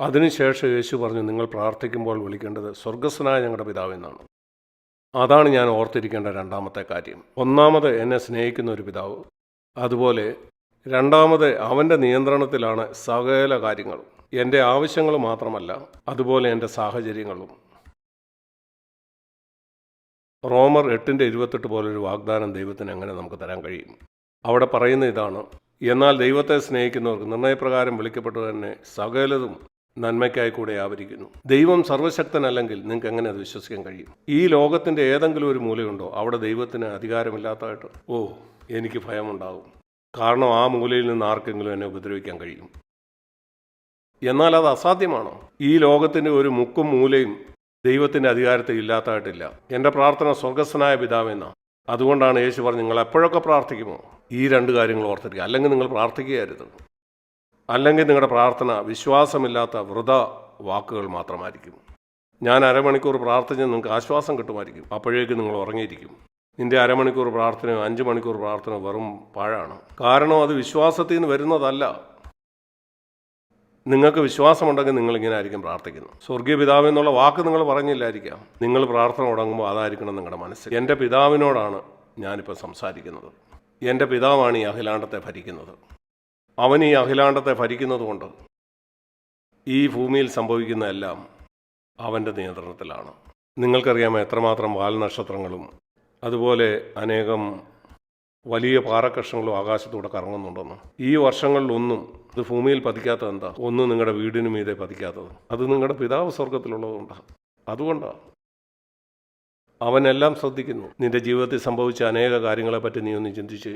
അതിനുശേഷം യേശു പറഞ്ഞു, നിങ്ങൾ പ്രാർത്ഥിക്കുമ്പോൾ വിളിക്കേണ്ടത് സ്വർഗസ്വനായ ഞങ്ങളുടെ പിതാവെന്നാണ്. അതാണ് ഞാൻ ഓർത്തിരിക്കേണ്ട രണ്ടാമത്തെ കാര്യം. ഒന്നാമത് എന്നെ സ്നേഹിക്കുന്ന ഒരു പിതാവ്, അതുപോലെ രണ്ടാമത് അവൻ്റെ നിയന്ത്രണത്തിലാണ് സകല കാര്യങ്ങളും. എൻ്റെ ആവശ്യങ്ങൾ മാത്രമല്ല, അതുപോലെ എൻ്റെ സാഹചര്യങ്ങളും. റോമർ 8:28 പോലൊരു വാഗ്ദാനം ദൈവത്തിന് എങ്ങനെ നമുക്ക് തരാൻ കഴിയും? അവിടെ പറയുന്ന ഇതാണ്: എന്നാൽ ദൈവത്തെ സ്നേഹിക്കുന്നവർക്ക് നിർണയപ്രകാരം വിളിക്കപ്പെട്ടു തന്നെ സകലതും നന്മയ്ക്കായി കൂടെ ആവരിക്കുന്നു. ദൈവം സർവശക്തനല്ലെങ്കിൽ നിങ്ങൾക്ക് എങ്ങനെ അത് വിശ്വസിക്കാൻ കഴിയും? ഈ ലോകത്തിൻ്റെ ഏതെങ്കിലും ഒരു മൂലയുണ്ടോ അവിടെ ദൈവത്തിന് അധികാരമില്ലാത്തതായിട്ട്? എനിക്ക് ഭയമുണ്ടാകും. കാരണം ആ മൂലയിൽ നിന്ന് ആർക്കെങ്കിലും എന്നെ ഉപദ്രവിക്കാൻ കഴിയും. എന്നാൽ അത് അസാധ്യമാണോ? ഈ ലോകത്തിൻ്റെ ഒരു മുക്കും മൂലയും ദൈവത്തിൻ്റെ അധികാരത്തിൽ ഇല്ലാത്തതായിട്ടില്ല. എൻ്റെ പ്രാർത്ഥന സ്വർഗസ്വനായ പിതാവെന്നാണ്. അതുകൊണ്ടാണ് യേശു പറഞ്ഞു, നിങ്ങൾ എപ്പോഴൊക്കെ പ്രാർത്ഥിക്കുമോ ഈ രണ്ട് കാര്യങ്ങൾ ഓർത്തിരിക്കുക. അല്ലെങ്കിൽ നിങ്ങൾ പ്രാർത്ഥിക്കുകയായിരുന്നു. അല്ലെങ്കിൽ നിങ്ങളുടെ പ്രാർത്ഥന വിശ്വാസമില്ലാത്ത വൃഥ വാക്കുകൾ മാത്രമായിരിക്കും. ഞാൻ അരമണിക്കൂർ പ്രാർത്ഥിച്ച് നിങ്ങൾക്ക് ആശ്വാസം കിട്ടുമായിരിക്കും, അപ്പോഴേക്കും നിങ്ങൾ ഉറങ്ങിയിരിക്കും. നിൻ്റെ അരമണിക്കൂർ പ്രാർത്ഥനയോ 5 മണിക്കൂർ പ്രാർത്ഥന വെറും പാഴാണ്. കാരണം അത് വിശ്വാസത്തിൽ നിന്ന് വരുന്നതല്ല. നിങ്ങൾക്ക് വിശ്വാസമുണ്ടെങ്കിൽ നിങ്ങളിങ്ങനെ ആയിരിക്കും പ്രാർത്ഥിക്കുന്നത്. സ്വർഗീയ പിതാവ് എന്നുള്ള വാക്ക് നിങ്ങൾ പറഞ്ഞില്ലായിരിക്കാം. നിങ്ങൾ പ്രാർത്ഥന തുടങ്ങുമ്പോൾ അതായിരിക്കണം നിങ്ങളുടെ മനസ്സിൽ. എൻ്റെ പിതാവിനോടാണ് ഞാനിപ്പോൾ സംസാരിക്കുന്നത്. എൻ്റെ പിതാവാണ് ഈ അഖിലാണ്ടത്തെ ഭരിക്കുന്നത്. അവൻ ഈ അഖിലാണ്ടത്തെ ഭരിക്കുന്നത് കൊണ്ട് ഈ ഭൂമിയിൽ സംഭവിക്കുന്നതെല്ലാം അവൻ്റെ നിയന്ത്രണത്തിലാണ്. നിങ്ങൾക്കറിയാമോ എത്രമാത്രം വാൽനക്ഷത്രങ്ങളും അതുപോലെ അനേകം വലിയ പാറക്കഷ്ണങ്ങളും ആകാശത്തൂടെ കറങ്ങുന്നുണ്ടെന്ന്. ഈ വർഷങ്ങളിലൊന്നും ഇത് ഭൂമിയിൽ പതിക്കാത്തത് എന്താ? ഒന്നും നിങ്ങളുടെ വീടിന് മീതെ പതിക്കാത്തത്. അത് നിങ്ങളുടെ പിതാവ് സ്വർഗത്തിലുള്ളതുകൊണ്ടാണ്. അതുകൊണ്ടാണ് അവനെല്ലാം ശ്രദ്ധിക്കുന്നു. നിന്റെ ജീവിതത്തിൽ സംഭവിച്ച അനേക കാര്യങ്ങളെപ്പറ്റി നീ ഒന്ന് ചിന്തിച്ച്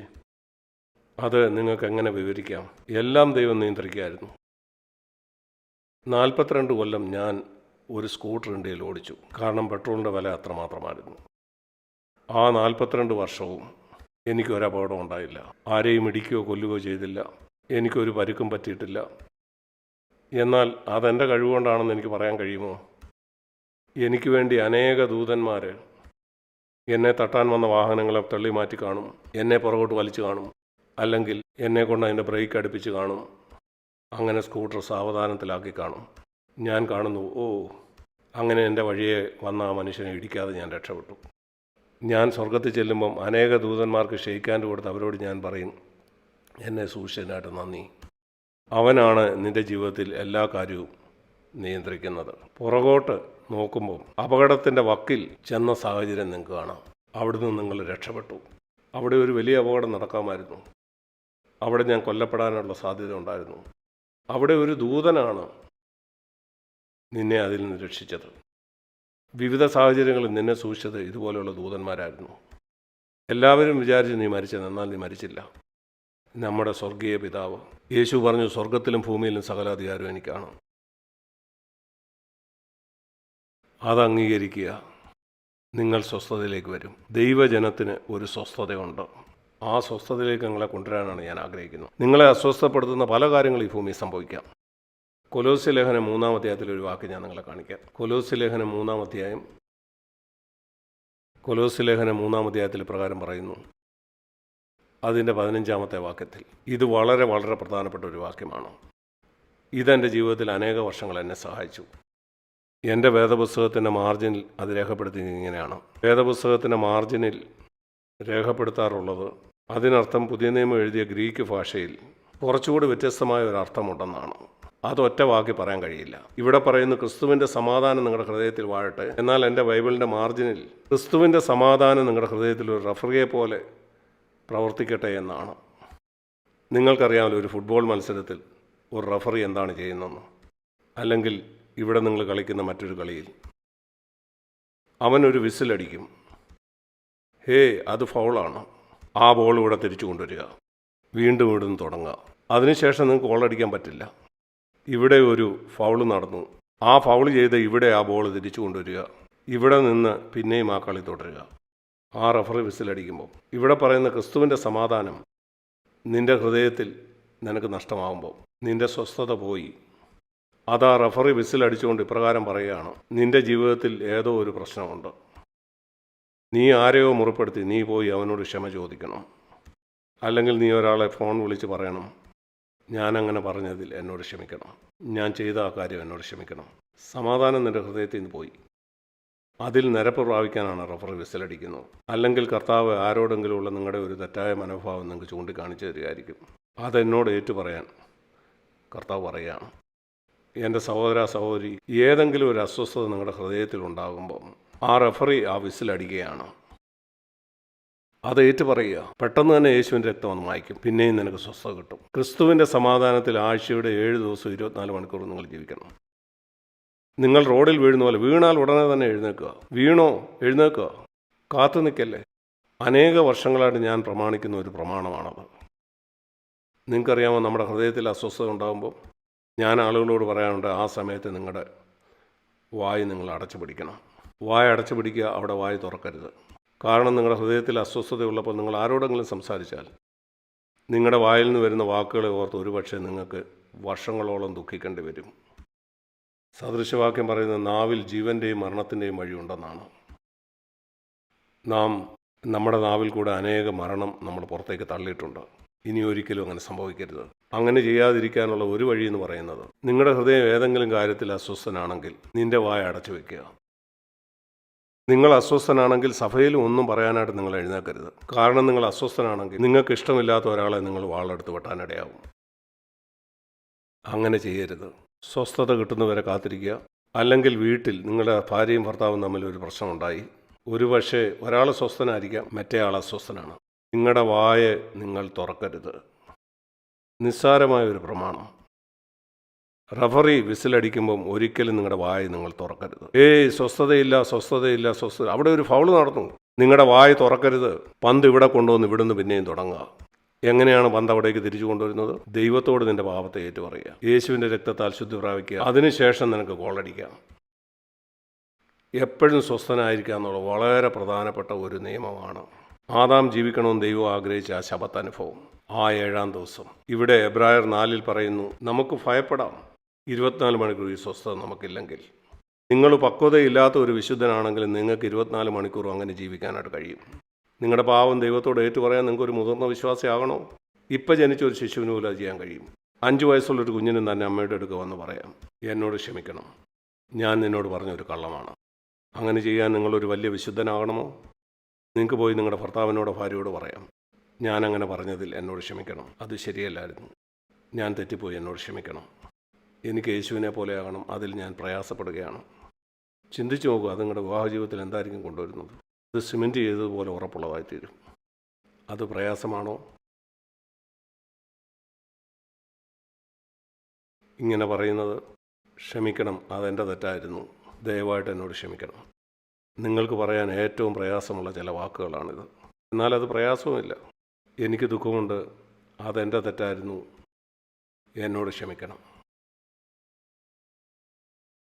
അത് നിങ്ങൾക്ക് എങ്ങനെ വിവരിക്കാം? എല്ലാം ദൈവം നിയന്ത്രിക്കുകയായിരുന്നു. 42 കൊല്ലം ഞാൻ ഒരു സ്കൂട്ടർ ഇന്ത്യയിൽ ഓടിച്ചു. കാരണം പെട്രോളിൻ്റെ വില അത്രമാത്രമായിരുന്നു. ആ 42 വർഷവും എനിക്കൊരു അപകടം ഉണ്ടായില്ല. ആരെയും ഇടിക്കുകയോ കൊല്ലുകയോ ചെയ്തില്ല. എനിക്കൊരു പരുക്കും പറ്റിയിട്ടില്ല. എന്നാൽ അതെൻ്റെ കഴിവുകൊണ്ടാണെന്ന് എനിക്ക് പറയാൻ കഴിയുമോ? എനിക്ക് വേണ്ടി അനേക ദൂതന്മാർ എന്നെ തട്ടാൻ വന്ന വാഹനങ്ങളെ തള്ളി മാറ്റി കാണും, എന്നെ പുറകോട്ട് വലിച്ചു കാണും, അല്ലെങ്കിൽ എന്നെ കൊണ്ട് അതിൻ്റെ ബ്രേക്ക് അടുപ്പിച്ച് കാണും. അങ്ങനെ സ്കൂട്ടർ സാവധാനത്തിലാക്കി കാണും. ഞാൻ കാണുന്നു, അങ്ങനെ എൻ്റെ വഴിയെ വന്ന ആ മനുഷ്യനെ ഇടിക്കാതെ ഞാൻ രക്ഷപ്പെട്ടു. ഞാൻ സ്വർഗത്തിൽ ചെല്ലുമ്പം അനേക ദൂതന്മാർക്ക് ഷെയ്ക്കാൻഡ് കൊടുത്ത് അവരോട് ഞാൻ പറയും, എന്നെ സൂക്ഷിച്ചതിനായിട്ട് നന്ദി. അവനാണ് നിൻ്റെ ജീവിതത്തിൽ എല്ലാ കാര്യവും നിയന്ത്രിക്കുന്നത്. പുറകോട്ട് നോക്കുമ്പോൾ അപകടത്തിൻ്റെ വക്കിൽ ചെന്ന സാഹചര്യം നിങ്ങൾക്ക് കാണാം. അവിടുന്ന് നിങ്ങൾ രക്ഷപ്പെട്ടു. അവിടെ ഒരു വലിയ അപകടം നടക്കാമായിരുന്നു. അവിടെ ഞാൻ കൊല്ലപ്പെടാനുള്ള സാധ്യത ഉണ്ടായിരുന്നു. അവിടെ ഒരു ദൂതനാണ് നിന്നെ അതിൽ നിന്ന് രക്ഷിച്ചത്. വിവിധ സാഹചര്യങ്ങളിൽ നിന്നെ സൂക്ഷിച്ചത് ഇതുപോലെയുള്ള ദൂതന്മാരായിരുന്നു. എല്ലാവരും വിചാരിച്ചു നീ മരിച്ചത്, എന്നാൽ നീ മരിച്ചില്ല. നമ്മുടെ സ്വർഗീയ പിതാവ് യേശു പറഞ്ഞു, സ്വർഗത്തിലും ഭൂമിയിലും സകല അധികാരവും എനിക്കാണ്. അത് അംഗീകരിക്കുക. നിങ്ങൾ സ്വസ്ഥതയിലേക്ക് വരും. ദൈവജനത്തിന് ഒരു സ്വസ്ഥതയുണ്ട്. ആ സ്വസ്ഥതയിലേക്ക് നിങ്ങളെ കൊണ്ടുവരാനാണ് ഞാൻ ആഗ്രഹിക്കുന്നത്. നിങ്ങളെ അസ്വസ്ഥപ്പെടുത്തുന്ന പല കാര്യങ്ങളും ഈ ഭൂമിയിൽ സംഭവിക്കാം. കൊലോസ്യ ലേഖനം 3-ാം അധ്യായത്തിൽ ഒരു വാക്ക് ഞാൻ നിങ്ങളെ കാണിക്കാം. കൊലോസ്യ ലേഖനം 3-ാം അധ്യായത്തിൽ പ്രകാരം പറയുന്നു, അതിൻ്റെ 15-ാമത്തെ വാക്യത്തിൽ. ഇത് വളരെ വളരെ പ്രധാനപ്പെട്ട ഒരു വാക്യമാണ്. ഇതെൻ്റെ ജീവിതത്തിൽ അനേക വർഷങ്ങൾ എന്നെ സഹായിച്ചു. എൻ്റെ വേദപുസ്തകത്തിൻ്റെ മാർജിനിൽ അത് രേഖപ്പെടുത്തിയത് ഇങ്ങനെയാണ്. വേദപുസ്തകത്തിൻ്റെ മാർജിനിൽ രേഖപ്പെടുത്താറുള്ളത്, അതിനർത്ഥം പുതിയ നിയമം എഴുതിയ ഗ്രീക്ക് ഭാഷയിൽ കുറച്ചുകൂടി വ്യത്യസ്തമായ ഒരു അർത്ഥമുണ്ടെന്നാണ്. അതൊറ്റ വാക്കി പറയാൻ കഴിയില്ല. ഇവിടെ പറയുന്നു, ക്രിസ്തുവിൻ്റെ സമാധാനം നിങ്ങളുടെ ഹൃദയത്തിൽ വാഴട്ടെ. എന്നാൽ എൻ്റെ ബൈബിളിൻ്റെ മാർജിനിൽ ക്രിസ്തുവിൻ്റെ സമാധാനം നിങ്ങളുടെ ഹൃദയത്തിൽ ഒരു റഫറിയെ പോലെ പ്രവർത്തിക്കട്ടെ എന്നാണ്. നിങ്ങൾക്കറിയാമല്ലോ, ഒരു ഫുട്ബോൾ മത്സരത്തിൽ ഒരു റഫറി എന്താണ് ചെയ്യുന്നതെന്ന്. അല്ലെങ്കിൽ ഇവിടെ നിങ്ങൾ കളിക്കുന്ന മറ്റൊരു കളിയിൽ അവനൊരു വിസിലടിക്കും. അത് ഫൗളാണ്. ആ ബോൾ ഇവിടെ തിരിച്ചു കൊണ്ടുവരിക, വീണ്ടും ഇവിടുന്ന് തുടങ്ങുക. അതിനുശേഷം നിങ്ങൾക്ക് ഗോളടിക്കാൻ പറ്റില്ല. ഇവിടെ ഒരു ഫൗള് നടന്നു, ആ ഫൗള് ചെയ്ത് ഇവിടെ ആ ബോൾ തിരിച്ചു കൊണ്ടുവരിക, ഇവിടെ നിന്ന് പിന്നെയും ആ കളി തുടരുക. ആ റഫറി വിസിലടിക്കുമ്പോൾ ഇവിടെ പറയുന്ന ക്രിസ്തുവിൻ്റെ സമാധാനം നിൻ്റെ ഹൃദയത്തിൽ നിനക്ക് നഷ്ടമാകുമ്പോൾ നിൻ്റെ സ്വസ്ഥത പോയി. അതാ റഫറി വിസിലടിച്ചുകൊണ്ട് ഇപ്രകാരം പറയുകയാണ്, നിൻ്റെ ജീവിതത്തിൽ ഏതോ ഒരു പ്രശ്നമുണ്ട്. നീ ആരെയോ മുറിപ്പെടുത്തി, നീ പോയി അവനോട് ക്ഷമ ചോദിക്കണം. അല്ലെങ്കിൽ നീ ഒരാളെ ഫോൺ വിളിച്ച് പറയണം, ഞാനങ്ങനെ പറഞ്ഞതിൽ എന്നോട് ക്ഷമിക്കണം. ഞാൻ ചെയ്ത ആ കാര്യം എന്നോട് ക്ഷമിക്കണം. സമാധാനം നിൻ്റെ ഹൃദയത്തിൽ നിന്ന് പോയി. അതിൽ നിരപ്പ് പ്രാപിക്കാനാണ് റഫറി വിസിലടിക്കുന്നത്. അല്ലെങ്കിൽ കർത്താവ് ആരോടെങ്കിലുമുള്ള നിങ്ങളുടെ ഒരു തെറ്റായ മനോഭാവം നിങ്ങൾക്ക് ചൂണ്ടിക്കാണിച്ചു തരികയായിരിക്കും. അതെന്നോട് ഏറ്റുപറയാൻ കർത്താവ് പറയുകയാണ്. എൻ്റെ സഹോദര സഹോദരി, ഏതെങ്കിലും ഒരു അസ്വസ്ഥത നിങ്ങളുടെ ഹൃദയത്തിൽ ഉണ്ടാകുമ്പം ആ റഫറി ആ വിസിലടിക്കുകയാണ്. അത് ഏറ്റുപറയുക. പെട്ടെന്ന് തന്നെ യേശുവിൻ്റെ രക്തം വന്ന് മായ്ക്കും. പിന്നെയും നിനക്ക് സ്വസ്ഥത കിട്ടും. ക്രിസ്തുവിൻ്റെ സമാധാനത്തിൽ ആഴ്ചയുടെ 7 ദിവസവും 24 മണിക്കൂർ നിങ്ങൾ ജീവിക്കണം. നിങ്ങൾ റോഡിൽ വീഴുന്ന പോലെ വീണാൽ ഉടനെ തന്നെ എഴുന്നേൽക്കുക. വീണോ എഴുന്നേൽക്കുക, കാത്തു നിൽക്കല്ലേ. അനേക വർഷങ്ങളായിട്ട് ഞാൻ പ്രമാണിക്കുന്ന ഒരു പ്രമാണമാണത്. നിങ്ങൾക്കറിയാമോ, നമ്മുടെ ഹൃദയത്തിൽ അസ്വസ്ഥത ഉണ്ടാകുമ്പോൾ ഞാൻ ആളുകളോട് പറയാനുണ്ട്, ആ സമയത്ത് നിങ്ങളുടെ വായ് നിങ്ങൾ അടച്ചു പിടിക്കണം. വായ അടച്ചു പിടിക്കുക, അവിടെ വായ് തുറക്കരുത്. കാരണം നിങ്ങളുടെ ഹൃദയത്തിൽ അസ്വസ്ഥതയുള്ളപ്പോൾ നിങ്ങൾ ആരോടെങ്കിലും സംസാരിച്ചാൽ നിങ്ങളുടെ വായിൽ നിന്ന് വരുന്ന വാക്കുകളെ ഓർത്ത് ഒരുപക്ഷെ നിങ്ങൾക്ക് വർഷങ്ങളോളം ദുഃഖിക്കേണ്ടി വരും. സദൃശവാക്യം പറയുന്നത് നാവിൽ ജീവൻ്റെയും മരണത്തിൻ്റെയും വഴിയുണ്ടെന്നാണ്. നമ്മുടെ നാവിൽ കൂടെ അനേക മരണം നമ്മൾ പുറത്തേക്ക് തള്ളിയിട്ടുണ്ട്. ഇനി ഒരിക്കലും അങ്ങനെ സംഭവിക്കരുത്. അങ്ങനെ ചെയ്യാതിരിക്കാനുള്ള ഒരു വഴി എന്ന് പറയുന്നത്, നിങ്ങളുടെ ഹൃദയം ഏതെങ്കിലും കാര്യത്തിൽ അസ്വസ്ഥനാണെങ്കിൽ നിന്റെ വായ അടച്ചു വയ്ക്കുക. നിങ്ങൾ അസ്വസ്ഥനാണെങ്കിൽ സഭയിലും ഒന്നും പറയാനായിട്ട് നിങ്ങൾ എഴുന്നേൽക്കരുത്. കാരണം നിങ്ങൾ അസ്വസ്ഥനാണെങ്കിൽ നിങ്ങൾക്ക് ഇഷ്ടമില്ലാത്ത ഒരാളെ നിങ്ങൾ വാളെടുത്ത് വെട്ടാനിടയാവും. അങ്ങനെ ചെയ്യരുത്. സ്വസ്ഥത കിട്ടുന്നവരെ കാത്തിരിക്കുക. അല്ലെങ്കിൽ വീട്ടിൽ നിങ്ങളുടെ ഭാര്യയും ഭർത്താവും തമ്മിൽ ഒരു പ്രശ്നമുണ്ടായി. ഒരുപക്ഷെ ഒരാൾ സ്വസ്ഥനായിരിക്കാം, മറ്റേ ആൾ അസ്വസ്ഥനാണ്. നിങ്ങളുടെ വായ നിങ്ങൾ തുറക്കരുത്. നിസ്സാരമായ ഒരു പ്രമാണം. റഫറി വിസിലടിക്കുമ്പം ഒരിക്കലും നിങ്ങളുടെ വായ നിങ്ങൾ തുറക്കരുത്. സ്വസ്ഥതയില്ല. അവിടെ ഒരു ഫൗള് നടന്നു. നിങ്ങളുടെ വായ തുറക്കരുത്. പന്ത് ഇവിടെ കൊണ്ടുവന്ന് ഇവിടുന്ന് പിന്നെയും തുടങ്ങുക. എങ്ങനെയാണ് പന്ത് അവിടേക്ക് തിരിച്ചു കൊണ്ടുവരുന്നത്? ദൈവത്തോട് നിന്റെ പാപത്തെ ഏറ്റുപറയുക. യേശുവിൻ്റെ രക്തത്താൽ ശുദ്ധി പ്രാപിക്കുക. അതിനുശേഷം നിനക്ക് ഗോളടിക്കാം. എപ്പോഴും സ്വസ്ഥനായിരിക്കുക എന്നുള്ളത് വളരെ പ്രധാനപ്പെട്ട ഒരു നിയമമാണ്. ആദാം ജീവിക്കണമെന്ന് ദൈവം ആഗ്രഹിച്ച ആ ശബത്ത് അനുഭവം, ആ 7-ാം ദിവസം. ഇവിടെ എബ്രായർ 4 പറയുന്നു, നമുക്ക് ഭയപ്പെടാം 24 മണിക്കൂർ ഈ സ്വസ്ഥത നമുക്കില്ലെങ്കിൽ. നിങ്ങൾ പക്വതയില്ലാത്ത ഒരു വിശുദ്ധനാണെങ്കിൽ നിങ്ങൾക്ക് 24 മണിക്കൂറും അങ്ങനെ ജീവിക്കാനായിട്ട് കഴിയും. നിങ്ങളുടെ പാവം ദൈവത്തോട് ഏറ്റുപറയാൻ നിങ്ങൾക്കൊരു മുതിർന്ന വിശ്വാസിയാകണോ? ഇപ്പം ജനിച്ച ഒരു ശിശുവിന് പോലും അത് ചെയ്യാൻ കഴിയും. 5 വയസ്സുള്ളൊരു കുഞ്ഞിനും തന്നെ അമ്മയുടെ അടുക്ക വന്ന് പറയാം, എന്നോട് ക്ഷമിക്കണം, ഞാൻ നിന്നോട് പറഞ്ഞൊരു കള്ളമാണ്. അങ്ങനെ ചെയ്യാൻ നിങ്ങളൊരു വലിയ വിശുദ്ധനാകണമോ? നിങ്ങൾക്ക് പോയി നിങ്ങളുടെ ഭർത്താവിനോടോ ഭാര്യയോട് പറയാം, ഞാനങ്ങനെ പറഞ്ഞതിൽ എന്നോട് ക്ഷമിക്കണം, അത് ശരിയല്ലായിരുന്നു, ഞാൻ തെറ്റിപ്പോയി, എന്നോട് ക്ഷമിക്കണം, എനിക്ക് യേശുവിനെ പോലെയാകണം, അതിൽ ഞാൻ പ്രയാസപ്പെടുകയാണ്. ചിന്തിച്ചു നോക്കുക, അത് നിങ്ങളുടെ വിവാഹ ജീവിതത്തിൽ എന്തായിരിക്കും കൊണ്ടുവരുന്നത്? അത് സിമെൻറ്റ് ചെയ്തതുപോലെ ഉറപ്പുള്ളതായിത്തീരും. അത് പ്രയാസമാണോ? ഇങ്ങനെ പറയുന്നത്, ക്ഷമിക്കണം, അതെൻ്റെ തെറ്റായിരുന്നു, ദയവായിട്ട് എന്നോട് ക്ഷമിക്കണം. നിങ്ങൾക്ക് പറയാൻ ഏറ്റവും പ്രയാസമുള്ള ചില വാക്കുകളാണിത്. എന്നാൽ അത് പ്രയാസവുമില്ല. എനിക്ക് ദുഃഖമുണ്ട്, അതെൻ്റെ തെറ്റായിരുന്നു, എന്നോട് ക്ഷമിക്കണം.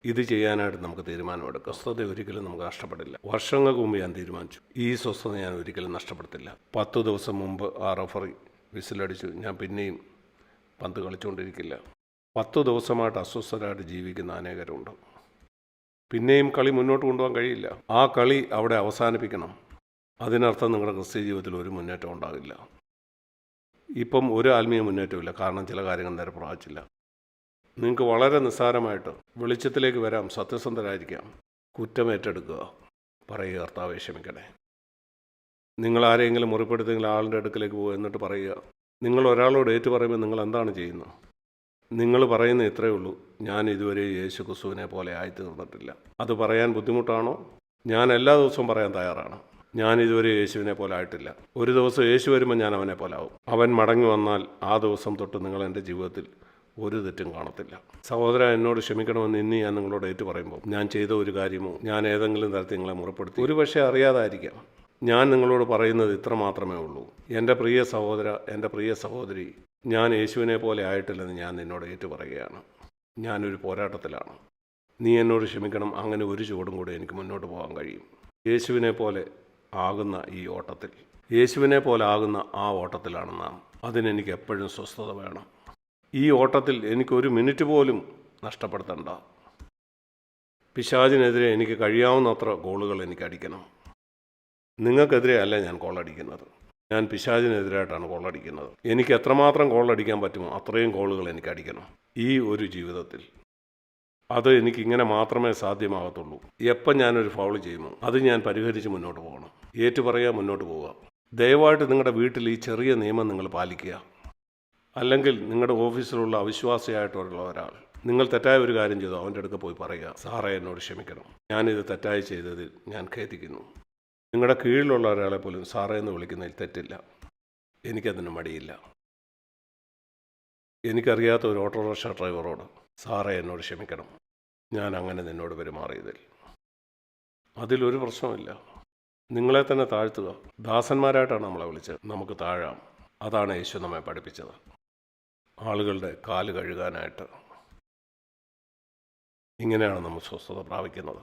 ഇത് ചെയ്യാനായിട്ട് നമുക്ക് തീരുമാനമെടുക്കാം. സ്വസ്ഥത ഒരിക്കലും നമുക്ക് നഷ്ടപ്പെടില്ല. വർഷങ്ങൾക്ക് മുമ്പ് ഞാൻ തീരുമാനിച്ചു, ഈ സ്വസ്ഥത ഞാൻ ഒരിക്കലും നഷ്ടപ്പെടുത്തില്ല. 10 ദിവസം മുമ്പ് ആ റഫറി വിസിലടിച്ചു, ഞാൻ പിന്നെയും പന്ത് കളിച്ചുകൊണ്ടിരിക്കില്ല. 10 ദിവസമായിട്ട് അസ്വസ്ഥരായിട്ട് ജീവിക്കുന്ന അനേകരുണ്ട്. പിന്നെയും കളി മുന്നോട്ട് കൊണ്ടുപോകാൻ കഴിയില്ല. ആ കളി അവിടെ അവസാനിപ്പിക്കണം. അതിനർത്ഥം നിങ്ങളുടെ ക്രിസ്ത്യ ജീവിതത്തിൽ ഒരു മുന്നേറ്റം ഉണ്ടാകില്ല. ഇപ്പം ഒരു ആത്മീയ മുന്നേറ്റമില്ല, കാരണം ചില കാര്യങ്ങൾ നേരെ പ്രാപിച്ചില്ല. നിങ്ങൾക്ക് വളരെ നിസ്സാരമായിട്ട് വെളിച്ചത്തിലേക്ക് വരാം, സത്യസന്ധരായിരിക്കാം. കുറ്റമേറ്റെടുക്കുക, പറയുക, കർത്താവേ ക്ഷമിക്കണേ. നിങ്ങൾ ആരെങ്കിലും മുറിപ്പെടുത്തെങ്കിൽ ആളിൻ്റെ അടുക്കലേക്ക് പോകുക, എന്നിട്ട് പറയുക. നിങ്ങൾ ഒരാളോട് ഏറ്റു പറയുമ്പോൾ നിങ്ങൾ എന്താണ് ചെയ്യുന്നത്? നിങ്ങൾ പറയുന്ന ഇത്രയേ ഉള്ളൂ, ഞാൻ ഇതുവരെ യേശു ക്രിസ്തുവിനെ പോലെ ആയിത്തീർന്നിട്ടില്ല. അത് പറയാൻ ബുദ്ധിമുട്ടാണോ? ഞാൻ എല്ലാ ദിവസവും പറയാൻ തയ്യാറാണ്, ഞാൻ ഇതുവരെ യേശുവിനെ പോലെ ആയിട്ടില്ല. ഒരു ദിവസം യേശു വരുമ്പോൾ ഞാൻ അവനെ പോലെ ആവും. അവൻ മടങ്ങി വന്നാൽ ആ ദിവസം തൊട്ട് നിങ്ങൾ എൻ്റെ ജീവിതത്തിൽ ഒരു തെറ്റും കാണത്തില്ല. സഹോദര, എന്നോട് ക്ഷമിക്കണമെന്ന് ഇന്ന് ഞാൻ നിങ്ങളോട് ഏറ്റു പറയുമ്പോൾ ഞാൻ ചെയ്ത ഒരു കാര്യമോ ഞാൻ ഏതെങ്കിലും തരത്തിൽ നിങ്ങളെ മുറപ്പെടുത്തി ഒരു പക്ഷേ അറിയാതായിരിക്കാം. ഞാൻ നിങ്ങളോട് പറയുന്നത് ഇത്ര മാത്രമേ ഉള്ളൂ, എൻ്റെ പ്രിയ സഹോദര, എൻ്റെ പ്രിയ സഹോദരി, ഞാൻ യേശുവിനെ പോലെ ആയിട്ടില്ലെന്ന് ഞാൻ നിന്നോട് ഏറ്റു പറയുകയാണ്. ഞാനൊരു പോരാട്ടത്തിലാണ്. നീ എന്നോട് ക്ഷമിക്കണം. അങ്ങനെ ഒരു ചുവടും കൂടെ എനിക്ക് മുന്നോട്ട് പോകാൻ കഴിയും. യേശുവിനെ പോലെ ആകുന്ന ഈ ഓട്ടത്തിൽ, യേശുവിനെ പോലെ ആകുന്ന ആ ഓട്ടത്തിലാണ് നാം. അതിനെനിക്ക് എപ്പോഴും സ്വസ്ഥത വേണം. ഈ ഓട്ടത്തിൽ എനിക്കൊരു മിനിറ്റ് പോലും നഷ്ടപ്പെടുത്തണ്ട. പിശാചിനെതിരെ എനിക്ക് കഴിയാവുന്നത്ര ഗോളുകൾ എനിക്ക് അടിക്കണം. നിങ്ങൾക്കെതിരെ അല്ല ഞാൻ ഗോളടിക്കുന്നത്. ഞാൻ പിശാചിനെതിരായിട്ടാണ് കോളടിക്കുന്നത്. എനിക്ക് എത്രമാത്രം കോളടിക്കാൻ പറ്റുമോ അത്രയും കോളുകൾ എനിക്ക് അടിക്കണം ഈ ഒരു ജീവിതത്തിൽ. അത് എനിക്കിങ്ങനെ മാത്രമേ സാധ്യമാകത്തുള്ളൂ. എപ്പം ഞാനൊരു ഫൗൾ ചെയ്യുമോ അത് ഞാൻ പരിഹരിച്ച് മുന്നോട്ട് പോകണം. ഏറ്റുപറയുക, മുന്നോട്ട് പോവുക. ദയവായിട്ട് നിങ്ങളുടെ വീട്ടിൽ ഈ ചെറിയ നിയമം നിങ്ങൾ പാലിക്കുക. അല്ലെങ്കിൽ നിങ്ങളുടെ ഓഫീസിലുള്ള അവിശ്വാസിയായിട്ടുള്ള ഒരാൾ നിങ്ങൾ തെറ്റായ ഒരു കാര്യം ചെയ്തു, അവൻ്റെ അടുത്ത് പോയി പറയുക, സാറേ എന്നോട് ക്ഷമിക്കണം, ഞാനിത് തെറ്റായി ചെയ്തതിൽ ഞാൻ ഖേദിക്കുന്നു. നിങ്ങളുടെ കീഴിലുള്ള ഒരാളെ പോലും സാറേ എന്ന് വിളിക്കുന്നതിൽ തെറ്റില്ല. എനിക്കതിന് മടിയില്ല. എനിക്കറിയാത്ത ഒരു ഓട്ടോറിക്ഷ ഡ്രൈവറോട് സാറേ എന്നോട് ക്ഷമിക്കണം, ഞാൻ അങ്ങനെ നിന്നോട് പെരുമാറിയതിൽ. അതിലൊരു പ്രശ്നമില്ല. നിങ്ങളെ തന്നെ താഴ്ത്തുക. ദാസന്മാരായിട്ടാണ് നമ്മളെ വിളിച്ചത്, നമുക്ക് താഴാം. അതാണ് യേശു നമ്മെ പഠിപ്പിച്ചത്. ആളുകളുടെ കാല് കഴുകാനായിട്ട്. ഇങ്ങനെയാണ് നമ്മൾ സ്വസ്ഥത പ്രാപിക്കുന്നത്.